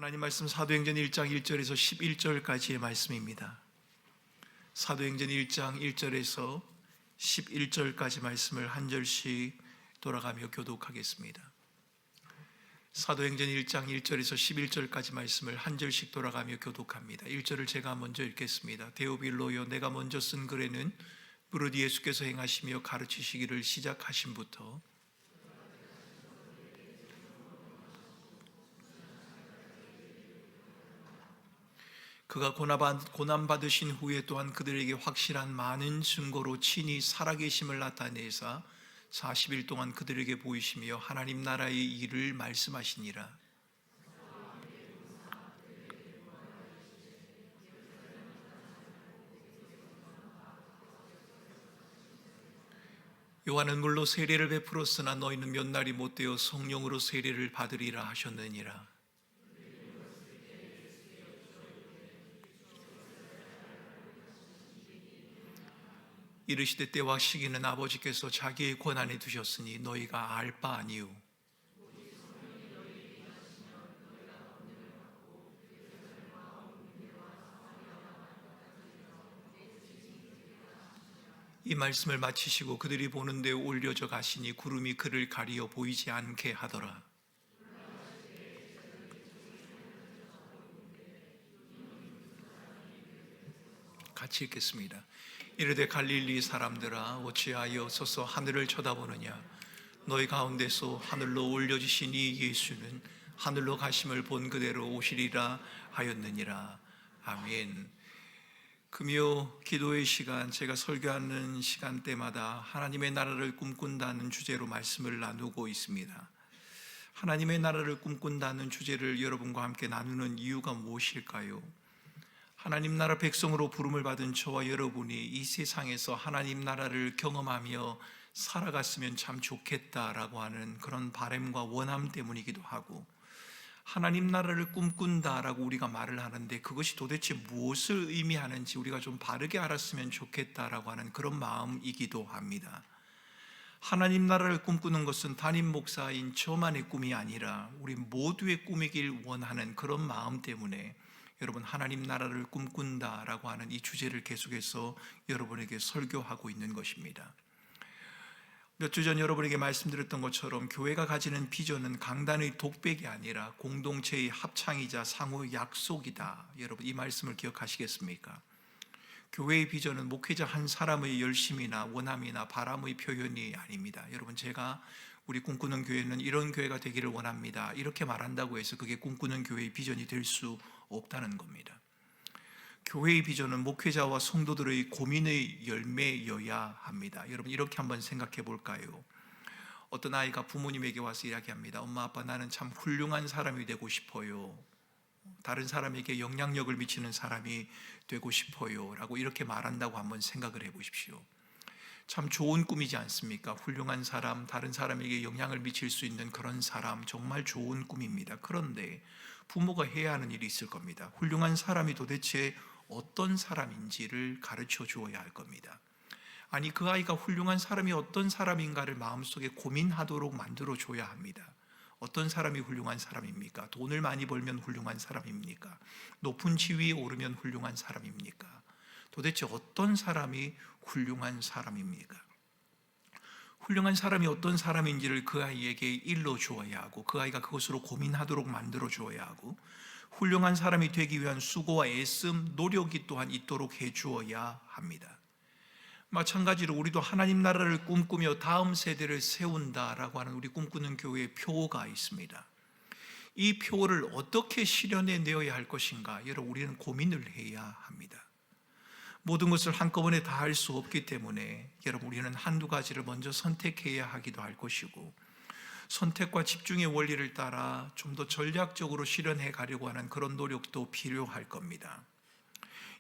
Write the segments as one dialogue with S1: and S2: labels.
S1: 하나님 말씀 사도행전 1장 1절에서 11절까지의 말씀입니다. 사도행전 1장 1절에서 11절까지 말씀을 한 절씩 돌아가며 교독하겠습니다. 사도행전 1장 1절에서 11절까지 말씀을 한 절씩 돌아가며 교독합니다. 1절을 제가 먼저 읽겠습니다. 데오빌로여, 내가 먼저 쓴 글에는 무릇 예수께서 행하시며 가르치시기를 시작하심부터 그가 고난받으신 후에 또한 그들에게 확실한 많은 증거로 친히 살아계심을 나타내사 40일 동안 그들에게 보이시며 하나님 나라의 일을 말씀하시니라. 요한은 물로 세례를 베풀었으나 너희는 몇 날이 못되어 성령으로 세례를 받으리라 하셨느니라. 이르시되 때와 시기는 아버지께서 자기의 권한에 두셨으니 너희가 알 바 아니요. 이 말씀을 마치시고 그들이 보는 데 올려져 가시니 구름이 그를 가리어 보이지 않게 하더라. 같이 읽겠습니다. 이르되 갈릴리 사람들아, 어찌하여 서서 하늘을 쳐다보느냐? 너희 가운데서 하늘로 올려지신 이 예수는 하늘로 가심을 본 그대로 오시리라 하였느니라. 아멘. 금요 기도의 시간, 제가 설교하는 시간대마다 하나님의 나라를 꿈꾼다는 주제로 말씀을 나누고 있습니다. 하나님의 나라를 꿈꾼다는 주제를 여러분과 함께 나누는 이유가 무엇일까요? 하나님 나라 백성으로 부름을 받은 저와 여러분이 이 세상에서 하나님 나라를 경험하며 살아갔으면 참 좋겠다라고 하는 그런 바람과 원함 때문이기도 하고, 하나님 나라를 꿈꾼다라고 우리가 말을 하는데 그것이 도대체 무엇을 의미하는지 우리가 좀 바르게 알았으면 좋겠다라고 하는 그런 마음이기도 합니다. 하나님 나라를 꿈꾸는 것은 담임 목사인 저만의 꿈이 아니라 우리 모두의 꿈이길 원하는 그런 마음 때문에 여러분, 하나님 나라를 꿈꾼다라고 하는 이 주제를 계속해서 여러분에게 설교하고 있는 것입니다. 몇 주 전 여러분에게 말씀드렸던 것처럼 교회가 가지는 비전은 강단의 독백이 아니라 공동체의 합창이자 상호 약속이다. 여러분, 이 말씀을 기억하시겠습니까? 교회의 비전은 목회자 한 사람의 열심이나 원함이나 바람의 표현이 아닙니다. 여러분, 제가 우리 꿈꾸는 교회는 이런 교회가 되기를 원합니다, 이렇게 말한다고 해서 그게 꿈꾸는 교회의 비전이 될 수 없다는 겁니다. 교회의 비전은 목회자와 성도들의 고민의 열매여야 합니다. 여러분, 이렇게 한번 생각해 볼까요? 어떤 아이가 부모님에게 와서 이야기합니다. 엄마, 아빠, 나는 참 훌륭한 사람이 되고 싶어요. 다른 사람에게 영향력을 미치는 사람이 되고 싶어요 라고 이렇게 말한다고 한번 생각을 해 보십시오. 참 좋은 꿈이지 않습니까? 훌륭한 사람, 다른 사람에게 영향을 미칠 수 있는 그런 사람, 정말 좋은 꿈입니다. 그런데 부모가 해야 하는 일이 있을 겁니다. 훌륭한 사람이 도대체 어떤 사람인지를 가르쳐 주어야 할 겁니다. 아니, 그 아이가 훌륭한 사람이 어떤 사람인가를 마음속에 고민하도록 만들어 줘야 합니다. 어떤 사람이 훌륭한 사람입니까? 돈을 많이 벌면 훌륭한 사람입니까? 높은 지위에 오르면 훌륭한 사람입니까? 도대체 어떤 사람이 훌륭한 사람입니까? 훌륭한 사람이 어떤 사람인지를 그 아이에게 일러 주어야 하고, 그 아이가 그것으로 고민하도록 만들어 주어야 하고, 훌륭한 사람이 되기 위한 수고와 애씀, 노력이 또한 있도록 해 주어야 합니다. 마찬가지로 우리도 하나님 나라를 꿈꾸며 다음 세대를 세운다라고 하는 우리 꿈꾸는 교회의 표가 있습니다. 이 표를 어떻게 실현해 내어야 할 것인가, 여러분, 우리는 고민을 해야 합니다. 모든 것을 한꺼번에 다 할 수 없기 때문에 여러분, 우리는 한두 가지를 먼저 선택해야 하기도 할 것이고, 선택과 집중의 원리를 따라 좀 더 전략적으로 실현해 가려고 하는 그런 노력도 필요할 겁니다.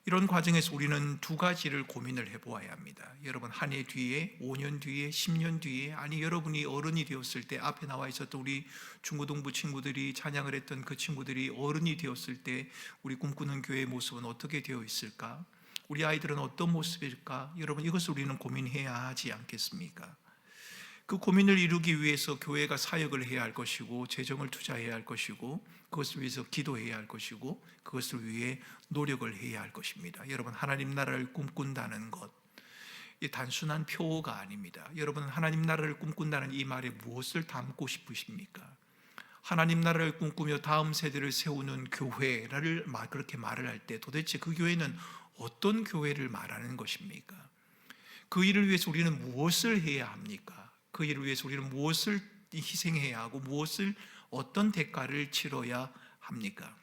S1: 이런 과정에서 우리는 두 가지를 고민을 해보아야 합니다. 여러분, 한 해 뒤에, 5년 뒤에, 10년 뒤에, 아니 여러분이 어른이 되었을 때, 앞에 나와 있었던 우리 중고등부 친구들이 찬양을 했던 그 친구들이 어른이 되었을 때 우리 꿈꾸는 교회의 모습은 어떻게 되어 있을까? 우리 아이들은 어떤 모습일까? 여러분, 이것을 우리는 고민해야 하지 않겠습니까? 그 고민을 이루기 위해서 교회가 사역을 해야 할 것이고 재정을 투자해야 할 것이고 그것을 위해서 기도해야 할 것이고 그것을 위해 노력을 해야 할 것입니다. 여러분, 하나님 나라를 꿈꾼다는 것, 이 단순한 표어가 아닙니다. 여러분은 하나님 나라를 꿈꾼다는 이 말에 무엇을 담고 싶으십니까? 하나님 나라를 꿈꾸며 다음 세대를 세우는 교회를 그렇게 말을 할 때 도대체 그 교회는 어떤 교회를 말하는 것입니까? 그 일을 위해서 우리는 무엇을 해야 합니까? 그 일을 위해서 우리는 무엇을 희생해야 하고 어떤 대가를 치러야 합니까?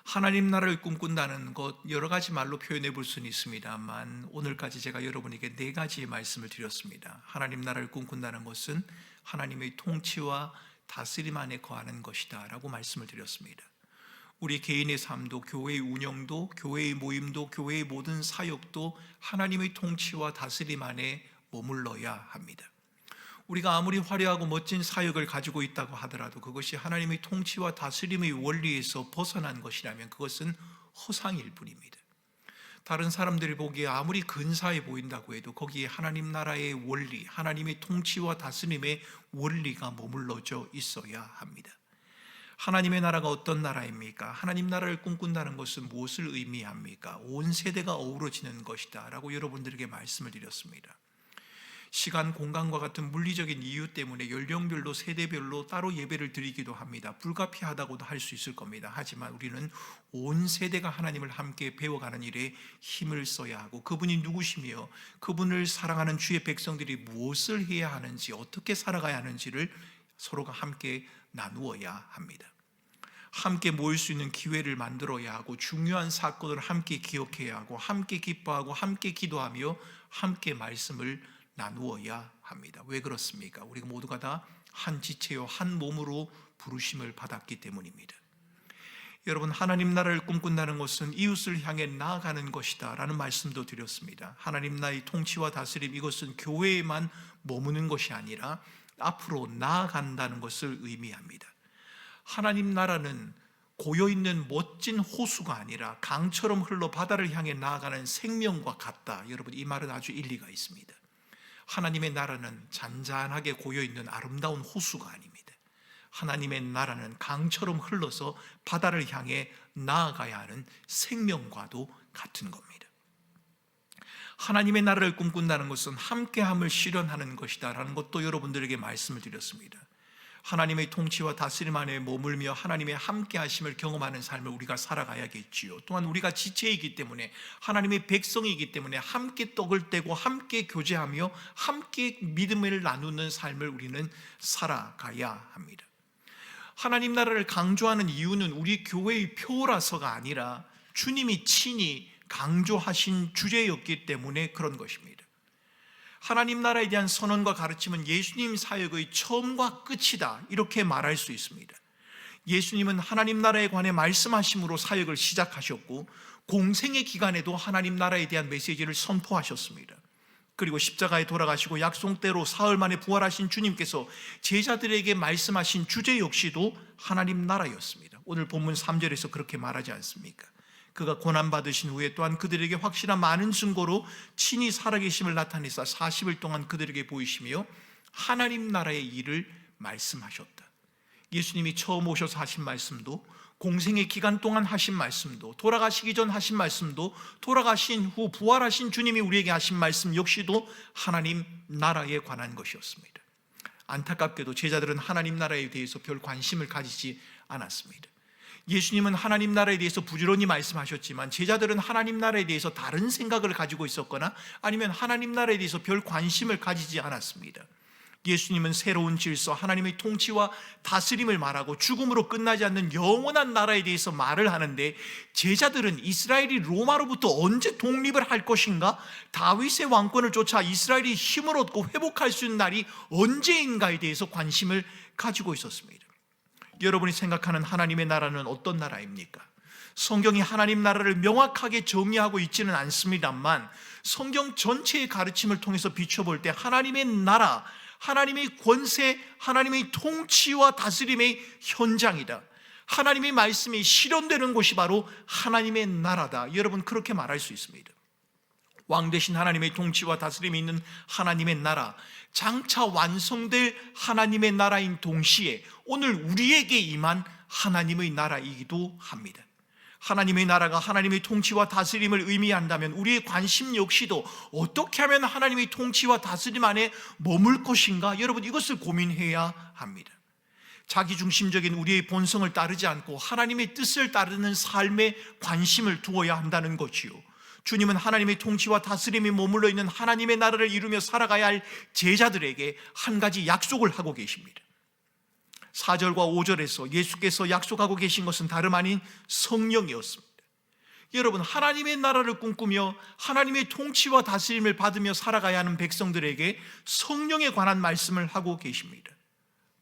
S1: 하나님 나라를 꿈꾼다는 것, 여러 가지 말로 표현해 볼 수는 있습니다만 오늘까지 제가 여러분에게 4가지의 말씀을 드렸습니다. 하나님 나라를 꿈꾼다는 것은 하나님의 통치와 다스림 안에 거하는 것이다 라고 말씀을 드렸습니다. 우리 개인의 삶도, 교회의 운영도, 교회의 모임도, 교회의 모든 사역도 하나님의 통치와 다스림 안에 머물러야 합니다. 우리가 아무리 화려하고 멋진 사역을 가지고 있다고 하더라도 그것이 하나님의 통치와 다스림의 원리에서 벗어난 것이라면 그것은 허상일 뿐입니다. 다른 사람들이 보기에 아무리 근사해 보인다고 해도 거기에 하나님 나라의 원리, 하나님의 통치와 다스림의 원리가 머물러져 있어야 합니다. 하나님의 나라가 어떤 나라입니까? 하나님 나라를 꿈꾼다는 것은 무엇을 의미합니까? 온 세대가 어우러지는 것이다 라고 여러분들에게 말씀을 드렸습니다. 시간, 공간과 같은 물리적인 이유 때문에 연령별로, 세대별로 따로 예배를 드리기도 합니다. 불가피하다고도 할 수 있을 겁니다. 하지만 우리는 온 세대가 하나님을 함께 배워가는 일에 힘을 써야 하고 그분이 누구시며 그분을 사랑하는 주의 백성들이 무엇을 해야 하는지, 어떻게 살아가야 하는지를 서로가 함께 나누어야 합니다. 함께 모일 수 있는 기회를 만들어야 하고 중요한 사건을 함께 기억해야 하고 함께 기뻐하고 함께 기도하며 함께 말씀을 나누어야 합니다. 왜 그렇습니까? 우리가 모두가 다 한 지체요 한 몸으로 부르심을 받았기 때문입니다. 여러분, 하나님 나라를 꿈꾼다는 것은 이웃을 향해 나아가는 것이다 라는 말씀도 드렸습니다. 하나님 나라의 통치와 다스림, 이것은 교회에만 머무는 것이 아니라 앞으로 나아간다는 것을 의미합니다. 하나님 나라는 고여있는 멋진 호수가 아니라 강처럼 흘러 바다를 향해 나아가는 생명과 같다. 여러분, 이 말은 아주 일리가 있습니다. 하나님의 나라는 잔잔하게 고여있는 아름다운 호수가 아닙니다. 하나님의 나라는 강처럼 흘러서 바다를 향해 나아가야 하는 생명과도 같은 겁니다. 하나님의 나라를 꿈꾼다는 것은 함께함을 실현하는 것이다 라는 것도 여러분들에게 말씀을 드렸습니다. 하나님의 통치와 다스림 안에 머물며 하나님의 함께하심을 경험하는 삶을 우리가 살아가야겠지요. 또한 우리가 지체이기 때문에, 하나님의 백성이기 때문에 함께 떡을 떼고 함께 교제하며 함께 믿음을 나누는 삶을 우리는 살아가야 합니다. 하나님 나라를 강조하는 이유는 우리 교회의 표라서가 아니라 주님이 친히 강조하신 주제였기 때문에 그런 것입니다. 하나님 나라에 대한 선언과 가르침은 예수님 사역의 처음과 끝이다, 이렇게 말할 수 있습니다. 예수님은 하나님 나라에 관해 말씀하심으로 사역을 시작하셨고 공생의 기간에도 하나님 나라에 대한 메시지를 선포하셨습니다. 그리고 십자가에 돌아가시고 약속대로 사흘 만에 부활하신 주님께서 제자들에게 말씀하신 주제 역시도 하나님 나라였습니다. 오늘 본문 3절에서 그렇게 말하지 않습니까? 그가 고난받으신 후에 또한 그들에게 확실한 많은 증거로 친히 살아계심을 나타내사 40일 동안 그들에게 보이시며 하나님 나라의 일을 말씀하셨다. 예수님이 처음 오셔서 하신 말씀도, 공생의 기간 동안 하신 말씀도, 돌아가시기 전 하신 말씀도, 돌아가신 후 부활하신 주님이 우리에게 하신 말씀 역시도 하나님 나라에 관한 것이었습니다. 안타깝게도 제자들은 하나님 나라에 대해서 별 관심을 가지지 않았습니다. 예수님은 하나님 나라에 대해서 부지런히 말씀하셨지만 제자들은 하나님 나라에 대해서 다른 생각을 가지고 있었거나 아니면 하나님 나라에 대해서 별 관심을 가지지 않았습니다. 예수님은 새로운 질서, 하나님의 통치와 다스림을 말하고 죽음으로 끝나지 않는 영원한 나라에 대해서 말을 하는데 제자들은 이스라엘이 로마로부터 언제 독립을 할 것인가, 다윗의 왕권을 쫓아 이스라엘이 힘을 얻고 회복할 수 있는 날이 언제인가에 대해서 관심을 가지고 있었습니다. 여러분이 생각하는 하나님의 나라는 어떤 나라입니까? 성경이 하나님 나라를 명확하게 정의하고 있지는 않습니다만 성경 전체의 가르침을 통해서 비춰볼 때 하나님의 나라, 하나님의 권세, 하나님의 통치와 다스림의 현장이다, 하나님의 말씀이 실현되는 곳이 바로 하나님의 나라다, 여러분 그렇게 말할 수 있습니다. 왕 되신 하나님의 통치와 다스림이 있는 하나님의 나라, 장차 완성될 하나님의 나라인 동시에 오늘 우리에게 임한 하나님의 나라이기도 합니다. 하나님의 나라가 하나님의 통치와 다스림을 의미한다면 우리의 관심 역시도 어떻게 하면 하나님의 통치와 다스림 안에 머물 것인가, 여러분 이것을 고민해야 합니다. 자기중심적인 우리의 본성을 따르지 않고 하나님의 뜻을 따르는 삶에 관심을 두어야 한다는 것이요, 주님은 하나님의 통치와 다스림이 머물러 있는 하나님의 나라를 이루며 살아가야 할 제자들에게 한 가지 약속을 하고 계십니다. 4절과 5절에서 예수께서 약속하고 계신 것은 다름 아닌 성령이었습니다. 여러분, 하나님의 나라를 꿈꾸며 하나님의 통치와 다스림을 받으며 살아가야 하는 백성들에게 성령에 관한 말씀을 하고 계십니다.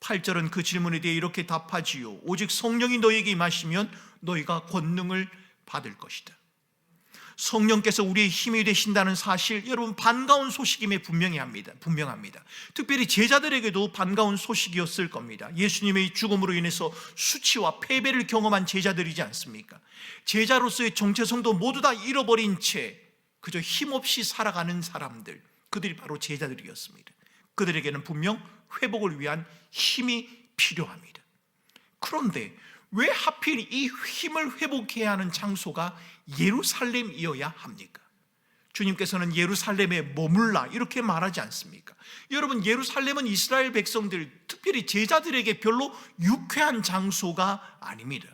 S1: 8절은 그 질문에 대해 이렇게 답하지요. 오직 성령이 너희에게 임하시면 너희가 권능을 받을 것이다. 성령께서 우리의 힘이 되신다는 사실, 여러분 반가운 소식임에 분명합니다. 특별히 제자들에게도 반가운 소식이었을 겁니다. 예수님의 죽음으로 인해서 수치와 패배를 경험한 제자들이지 않습니까? 제자로서의 정체성도 모두 다 잃어버린 채 그저 힘없이 살아가는 사람들, 그들이 바로 제자들이었습니다. 그들에게는 분명 회복을 위한 힘이 필요합니다. 그런데 왜 하필 이 힘을 회복해야 하는 장소가 예루살렘이어야 합니까? 주님께서는 예루살렘에 머물라 이렇게 말하지 않습니까? 여러분, 예루살렘은 이스라엘 백성들, 특별히 제자들에게 별로 유쾌한 장소가 아닙니다.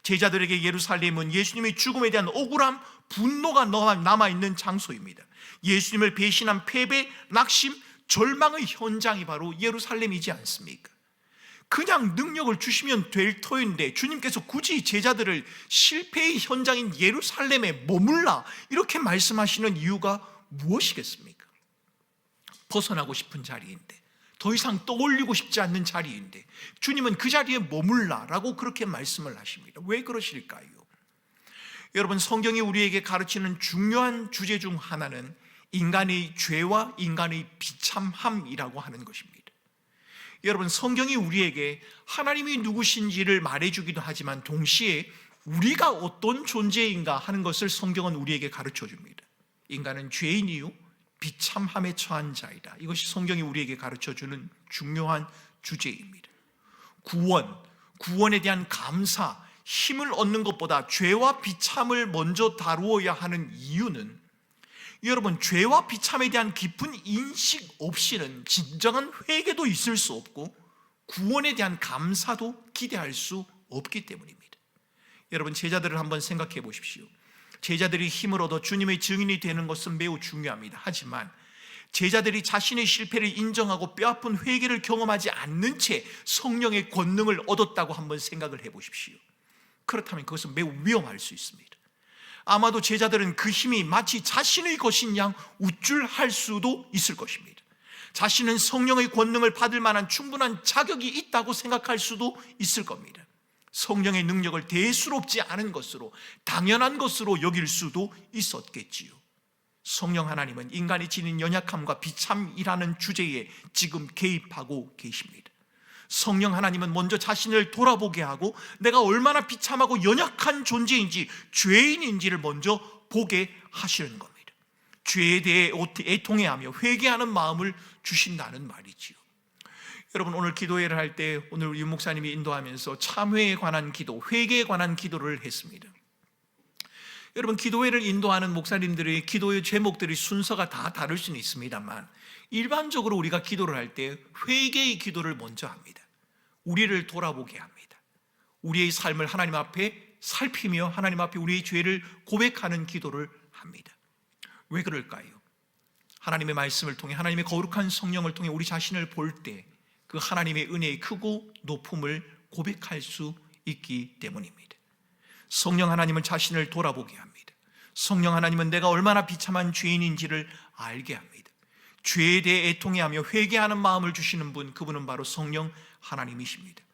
S1: 제자들에게 예루살렘은 예수님의 죽음에 대한 억울함, 분노가 남아있는 장소입니다. 예수님을 배신한 패배, 낙심, 절망의 현장이 바로 예루살렘이지 않습니까? 그냥 능력을 주시면 될 터인데 주님께서 굳이 제자들을 실패의 현장인 예루살렘에 머물라 이렇게 말씀하시는 이유가 무엇이겠습니까? 벗어나고 싶은 자리인데, 더 이상 떠올리고 싶지 않는 자리인데 주님은 그 자리에 머물라라고 그렇게 말씀을 하십니다. 왜 그러실까요? 여러분, 성경이 우리에게 가르치는 중요한 주제 중 하나는 인간의 죄와 인간의 비참함이라고 하는 것입니다. 여러분, 성경이 우리에게 하나님이 누구신지를 말해주기도 하지만 동시에 우리가 어떤 존재인가 하는 것을 성경은 우리에게 가르쳐줍니다. 인간은 죄인이요 비참함에 처한 자이다. 이것이 성경이 우리에게 가르쳐주는 중요한 주제입니다. 구원에 대한 감사, 힘을 얻는 것보다 죄와 비참을 먼저 다루어야 하는 이유는, 여러분, 죄와 비참에 대한 깊은 인식 없이는 진정한 회개도 있을 수 없고 구원에 대한 감사도 기대할 수 없기 때문입니다. 여러분, 제자들을 한번 생각해 보십시오. 제자들이 힘을 얻어 주님의 증인이 되는 것은 매우 중요합니다. 하지만 제자들이 자신의 실패를 인정하고 뼈아픈 회개를 경험하지 않는 채 성령의 권능을 얻었다고 한번 생각을 해 보십시오. 그렇다면 그것은 매우 위험할 수 있습니다. 아마도 제자들은 그 힘이 마치 자신의 것인 양 우쭐할 수도 있을 것입니다. 자신은 성령의 권능을 받을 만한 충분한 자격이 있다고 생각할 수도 있을 겁니다. 성령의 능력을 대수롭지 않은 것으로, 당연한 것으로 여길 수도 있었겠지요. 성령 하나님은 인간이 지닌 연약함과 비참이라는 주제에 지금 개입하고 계십니다. 성령 하나님은 먼저 자신을 돌아보게 하고 내가 얼마나 비참하고 연약한 존재인지, 죄인인지를 먼저 보게 하시는 겁니다. 죄에 대해 애통해하며 회개하는 마음을 주신다는 말이지요. 여러분, 오늘 기도회를 할 때 오늘 유 목사님이 인도하면서 참회에 관한 기도, 회개에 관한 기도를 했습니다. 여러분, 기도회를 인도하는 목사님들의 기도의 제목들이 순서가 다 다를 수는 있습니다만 일반적으로 우리가 기도를 할 때 회개의 기도를 먼저 합니다. 우리를 돌아보게 합니다. 우리의 삶을 하나님 앞에 살피며 하나님 앞에 우리의 죄를 고백하는 기도를 합니다. 왜 그럴까요? 하나님의 말씀을 통해, 하나님의 거룩한 성령을 통해 우리 자신을 볼 때 그 하나님의 은혜의 크고 높음을 고백할 수 있기 때문입니다. 성령 하나님은 자신을 돌아보게 합니다. 성령 하나님은 내가 얼마나 비참한 죄인인지를 알게 합니다. 죄에 대해 애통해하며 회개하는 마음을 주시는 분, 그분은 바로 성령 하나님이십니다.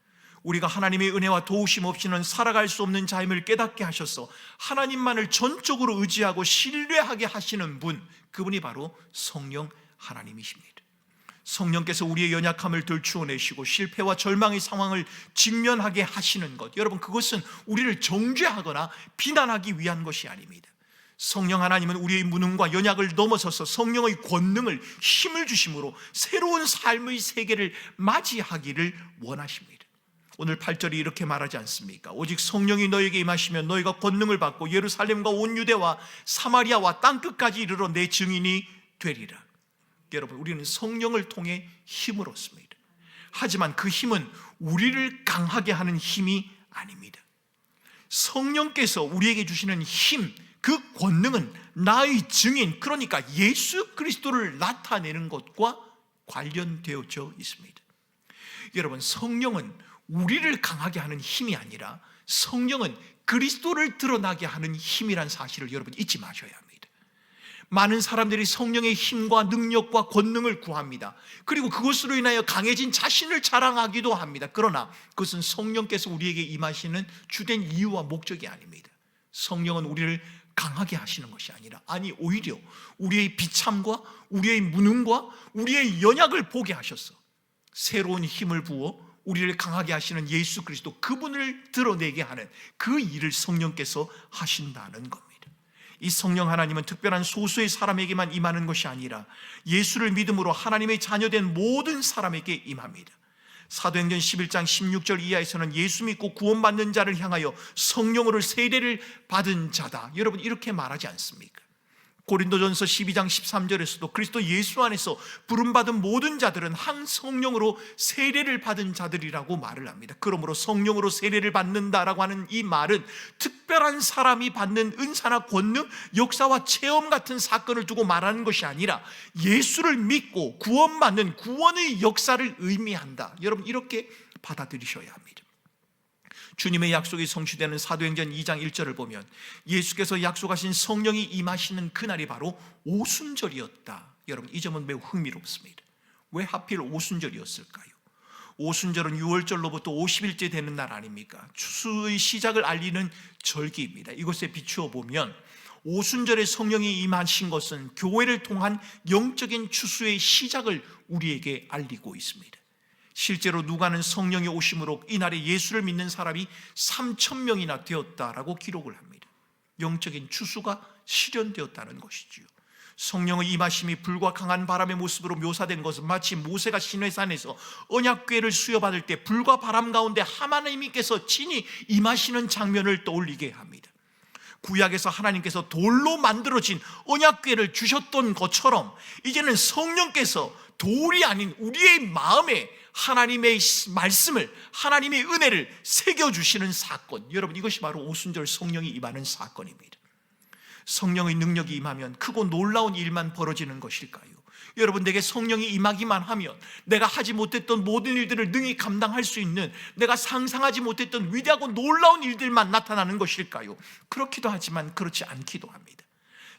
S1: 우리가 하나님의 은혜와 도우심 없이는 살아갈 수 없는 자임을 깨닫게 하셔서 하나님만을 전적으로 의지하고 신뢰하게 하시는 분, 그분이 바로 성령 하나님이십니다. 성령께서 우리의 연약함을 들추어내시고 실패와 절망의 상황을 직면하게 하시는 것, 여러분, 그것은 우리를 정죄하거나 비난하기 위한 것이 아닙니다. 성령 하나님은 우리의 무능과 연약을 넘어서서 성령의 권능을, 힘을 주심으로 새로운 삶의 세계를 맞이하기를 원하십니다. 오늘 8절이 이렇게 말하지 않습니까? 오직 성령이 너에게 임하시면 너희가 권능을 받고 예루살렘과 온 유대와 사마리아와 땅끝까지 이르러 내 증인이 되리라. 여러분, 우리는 성령을 통해 힘을 얻습니다. 하지만 그 힘은 우리를 강하게 하는 힘이 아닙니다. 성령께서 우리에게 주시는 힘, 그 권능은 나의 증인, 그러니까 예수 그리스도를 나타내는 것과 관련되어져 있습니다. 여러분, 성령은 우리를 강하게 하는 힘이 아니라 성령은 그리스도를 드러나게 하는 힘이란 사실을 여러분 잊지 마셔야 합니다. 많은 사람들이 성령의 힘과 능력과 권능을 구합니다. 그리고 그것으로 인하여 강해진 자신을 자랑하기도 합니다. 그러나 그것은 성령께서 우리에게 임하시는 주된 이유와 목적이 아닙니다. 성령은 우리를 강하게 하시는 것이 아니라, 아니 오히려 우리의 비참과 우리의 무능과 우리의 연약을 보게 하셔서 새로운 힘을 부어 우리를 강하게 하시는 예수 그리스도, 그분을 드러내게 하는 그 일을 성령께서 하신다는 겁니다. 이 성령 하나님은 특별한 소수의 사람에게만 임하는 것이 아니라 예수를 믿음으로 하나님의 자녀된 모든 사람에게 임합니다. 사도행전 11장 16절 이하에서는 예수 믿고 구원받는 자를 향하여 성령으로 세례를 받은 자다, 여러분 이렇게 말하지 않습니까? 고린도전서 12장 13절에서도 그리스도 예수 안에서 부름받은 모든 자들은 한 성령으로 세례를 받은 자들이라고 말을 합니다. 그러므로 성령으로 세례를 받는다라고 하는 이 말은 특별한 사람이 받는 은사나 권능, 역사와 체험 같은 사건을 두고 말하는 것이 아니라 예수를 믿고 구원받는 구원의 역사를 의미한다. 여러분 이렇게 받아들이셔야 합니다. 주님의 약속이 성취되는 사도행전 2장 1절을 보면 예수께서 약속하신 성령이 임하시는 그날이 바로 오순절이었다. 여러분 이 점은 매우 흥미롭습니다. 왜 하필 오순절이었을까요? 오순절은 6월절로부터 50일째 되는 날 아닙니까? 추수의 시작을 알리는 절기입니다. 이것에 비추어 보면 오순절에 성령이 임하신 것은 교회를 통한 영적인 추수의 시작을 우리에게 알리고 있습니다. 실제로 누가는 성령이 오심으로 이날에 예수를 믿는 사람이 3,000명이나 되었다라고 기록을 합니다. 영적인 추수가 실현되었다는 것이지요. 성령의 임하심이 불과 강한 바람의 모습으로 묘사된 것은 마치 모세가 시내산에서 언약궤를 수여받을 때 불과 바람 가운데 하나님께서 친히 임하시는 장면을 떠올리게 합니다. 구약에서 하나님께서 돌로 만들어진 언약궤를 주셨던 것처럼 이제는 성령께서 돌이 아닌 우리의 마음에 하나님의 말씀을, 하나님의 은혜를 새겨주시는 사건, 여러분 이것이 바로 오순절 성령이 임하는 사건입니다. 성령의 능력이 임하면 크고 놀라운 일만 벌어지는 것일까요? 여러분, 내게 성령이 임하기만 하면 내가 하지 못했던 모든 일들을 능히 감당할 수 있는, 내가 상상하지 못했던 위대하고 놀라운 일들만 나타나는 것일까요? 그렇기도 하지만 그렇지 않기도 합니다.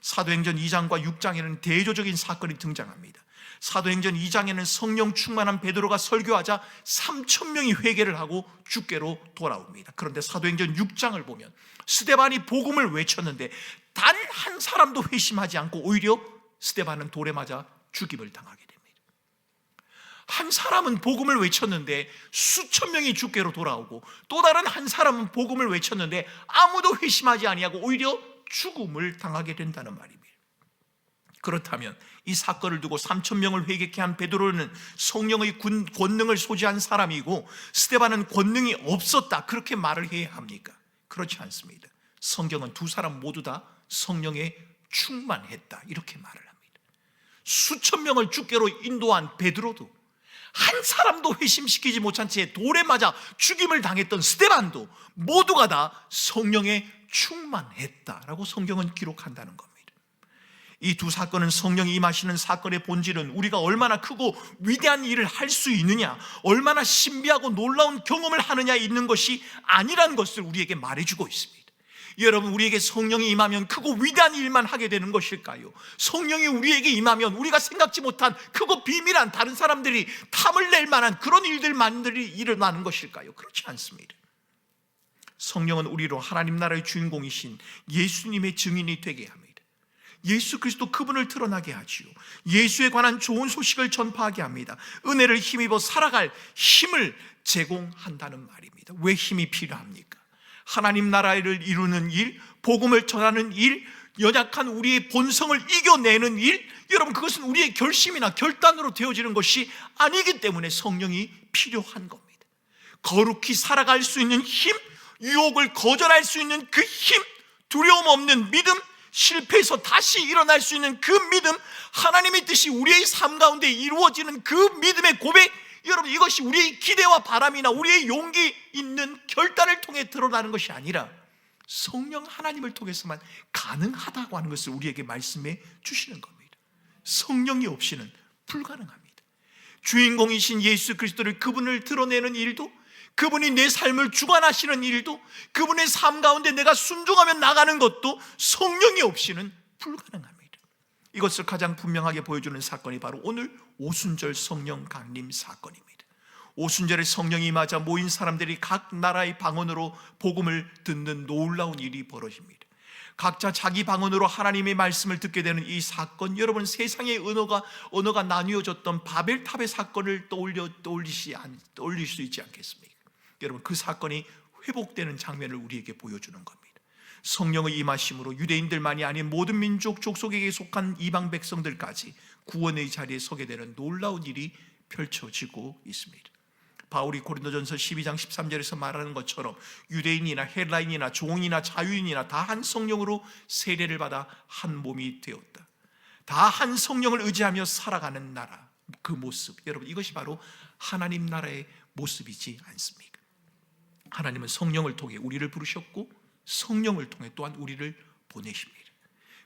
S1: 사도행전 2장과 6장에는 대조적인 사건이 등장합니다. 사도행전 2장에는 성령 충만한 베드로가 설교하자 3,000명이 회개를 하고 주께로 돌아옵니다. 그런데 사도행전 6장을 보면 스데반이 복음을 외쳤는데 단 한 사람도 회심하지 않고 오히려 스데반은 돌에 맞아 죽임을 당하게 됩니다. 한 사람은 복음을 외쳤는데 수천 명이 주께로 돌아오고, 또 다른 한 사람은 복음을 외쳤는데 아무도 회심하지 아니하고 오히려 죽음을 당하게 된다는 말입니다. 그렇다면 이 사건을 두고 3,000명을 회개케 한 베드로는 성령의 권능을 소지한 사람이고 스데반은 권능이 없었다, 그렇게 말을 해야 합니까? 그렇지 않습니다. 성경은 두 사람 모두 다 성령에 충만했다 이렇게 말을 합니다. 수천 명을 주께로 인도한 베드로도, 한 사람도 회심시키지 못한 채 돌에 맞아 죽임을 당했던 스데반도 모두가 다 성령에 충만했다라고 성경은 기록한다는 겁니다. 이 두 사건은 성령이 임하시는 사건의 본질은 우리가 얼마나 크고 위대한 일을 할 수 있느냐, 얼마나 신비하고 놀라운 경험을 하느냐에 있는 것이 아니라는 것을 우리에게 말해주고 있습니다. 여러분, 우리에게 성령이 임하면 크고 위대한 일만 하게 되는 것일까요? 성령이 우리에게 임하면 우리가 생각지 못한 크고 비밀한, 다른 사람들이 탐을 낼 만한 그런 일들만들이 일어나는 것일까요? 그렇지 않습니다. 성령은 우리로 하나님 나라의 주인공이신 예수님의 증인이 되게 합니다. 예수 그리스도 그분을 드러나게 하지요. 예수에 관한 좋은 소식을 전파하게 합니다. 은혜를 힘입어 살아갈 힘을 제공한다는 말입니다. 왜 힘이 필요합니까? 하나님 나라를 이루는 일, 복음을 전하는 일, 연약한 우리의 본성을 이겨내는 일, 여러분 그것은 우리의 결심이나 결단으로 되어지는 것이 아니기 때문에 성령이 필요한 겁니다. 거룩히 살아갈 수 있는 힘, 유혹을 거절할 수 있는 그 힘, 두려움 없는 믿음, 실패해서 다시 일어날 수 있는 그 믿음, 하나님의 뜻이 우리의 삶 가운데 이루어지는 그 믿음의 고백, 여러분 이것이 우리의 기대와 바람이나 우리의 용기 있는 결단을 통해 드러나는 것이 아니라 성령 하나님을 통해서만 가능하다고 하는 것을 우리에게 말씀해 주시는 겁니다. 성령이 없이는 불가능합니다. 주인공이신 예수 그리스도를, 그분을 드러내는 일도, 그분이 내 삶을 주관하시는 일도, 그분의 삶 가운데 내가 순종하며 나가는 것도 성령이 없이는 불가능합니다. 이것을 가장 분명하게 보여주는 사건이 바로 오늘 오순절 성령 강림 사건입니다. 오순절에 성령이 임하자 모인 사람들이 각 나라의 방언으로 복음을 듣는 놀라운 일이 벌어집니다. 각자 자기 방언으로 하나님의 말씀을 듣게 되는 이 사건, 여러분 세상의 언어가 나뉘어졌던 바벨탑의 사건을 떠올릴 수 있지 않겠습니까? 여러분 그 사건이 회복되는 장면을 우리에게 보여주는 겁니다. 성령의 임하심으로 유대인들만이 아닌 모든 민족 족속에게 속한 이방 백성들까지 구원의 자리에 서게 되는 놀라운 일이 펼쳐지고 있습니다. 바울이 고린도전서 12장 13절에서 말하는 것처럼 유대인이나 헬라인이나 종이나 자유인이나 다 한 성령으로 세례를 받아 한 몸이 되었다. 다 한 성령을 의지하며 살아가는 나라, 그 모습, 여러분 이것이 바로 하나님 나라의 모습이지 않습니까? 하나님은 성령을 통해 우리를 부르셨고 성령을 통해 또한 우리를 보내십니다.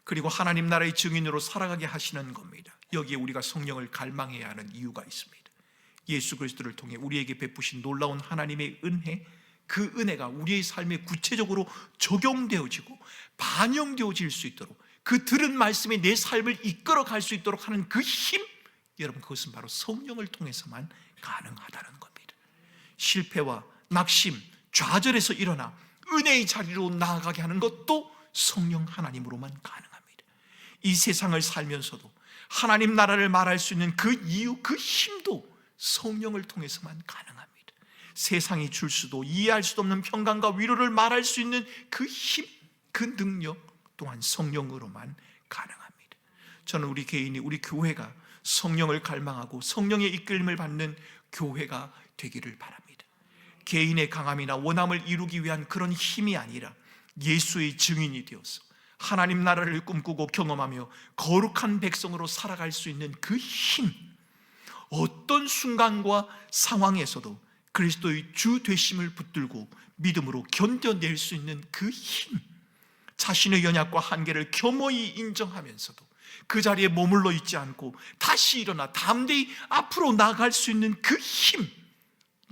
S1: 그리고 하나님 나라의 증인으로 살아가게 하시는 겁니다. 여기에 우리가 성령을 갈망해야 하는 이유가 있습니다. 예수 그리스도를 통해 우리에게 베푸신 놀라운 하나님의 은혜, 그 은혜가 우리의 삶에 구체적으로 적용되어지고 반영되어질 수 있도록, 그 들은 말씀이 내 삶을 이끌어갈 수 있도록 하는 그 힘, 여러분 그것은 바로 성령을 통해서만 가능하다는 겁니다. 실패와 낙심, 좌절에서 일어나 은혜의 자리로 나아가게 하는 것도 성령 하나님으로만 가능합니다. 이 세상을 살면서도 하나님 나라를 말할 수 있는 그 이유, 그 힘도 성령을 통해서만 가능합니다. 세상이 줄 수도 이해할 수도 없는 평강과 위로를 말할 수 있는 그 힘, 그 능력 또한 성령으로만 가능합니다. 저는 우리 개인이, 우리 교회가 성령을 갈망하고 성령의 이끌림을 받는 교회가 되기를 바랍니다. 개인의 강함이나 원함을 이루기 위한 그런 힘이 아니라 예수의 증인이 되어서 하나님 나라를 꿈꾸고 경험하며 거룩한 백성으로 살아갈 수 있는 그 힘, 어떤 순간과 상황에서도 그리스도의 주 되심을 붙들고 믿음으로 견뎌낼 수 있는 그 힘, 자신의 연약과 한계를 겸허히 인정하면서도 그 자리에 머물러 있지 않고 다시 일어나 담대히 앞으로 나아갈 수 있는 그 힘,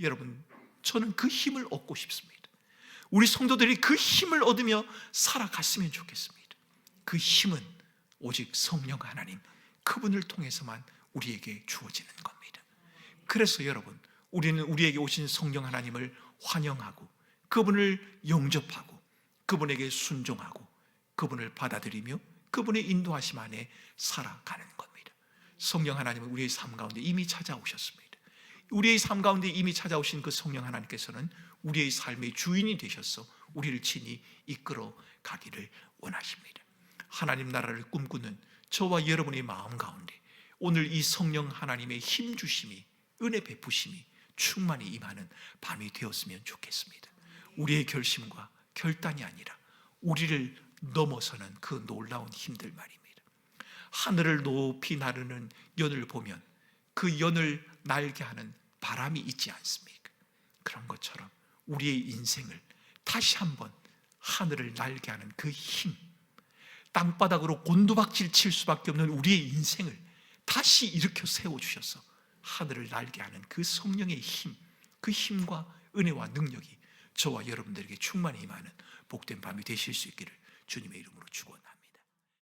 S1: 여러분 저는 그 힘을 얻고 싶습니다. 우리 성도들이 그 힘을 얻으며 살아갔으면 좋겠습니다. 그 힘은 오직 성령 하나님, 그분을 통해서만 우리에게 주어지는 겁니다. 그래서 여러분 우리는 우리에게 오신 성령 하나님을 환영하고 그분을 영접하고 그분에게 순종하고 그분을 받아들이며 그분의 인도하심 안에 살아가는 겁니다. 성령 하나님은 우리의 삶 가운데 이미 찾아오셨습니다. 우리의 삶 가운데 이미 찾아오신 그 성령 하나님께서는 우리의 삶의 주인이 되셔서 우리를 친히 이끌어 가기를 원하십니다. 하나님 나라를 꿈꾸는 저와 여러분의 마음 가운데 오늘 이 성령 하나님의 힘 주심이, 은혜 베푸심이 충만히 임하는 밤이 되었으면 좋겠습니다. 우리의 결심과 결단이 아니라 우리를 넘어서는 그 놀라운 힘들 말입니다. 하늘을 높이 나르는 연을 보면 그 연을 날게 하는 바람이 있지 않습니까? 그런 것처럼 우리의 인생을 다시 한번 하늘을 날게 하는 그 힘, 땅바닥으로 곤두박질 칠 수밖에 없는 우리의 인생을 다시 일으켜 세워주셔서 하늘을 날게 하는 그 성령의 힘, 그 힘과 은혜와 능력이 저와 여러분들에게 충만히 임하는 복된 밤이 되실 수 있기를 주님의 이름으로 축원합니다.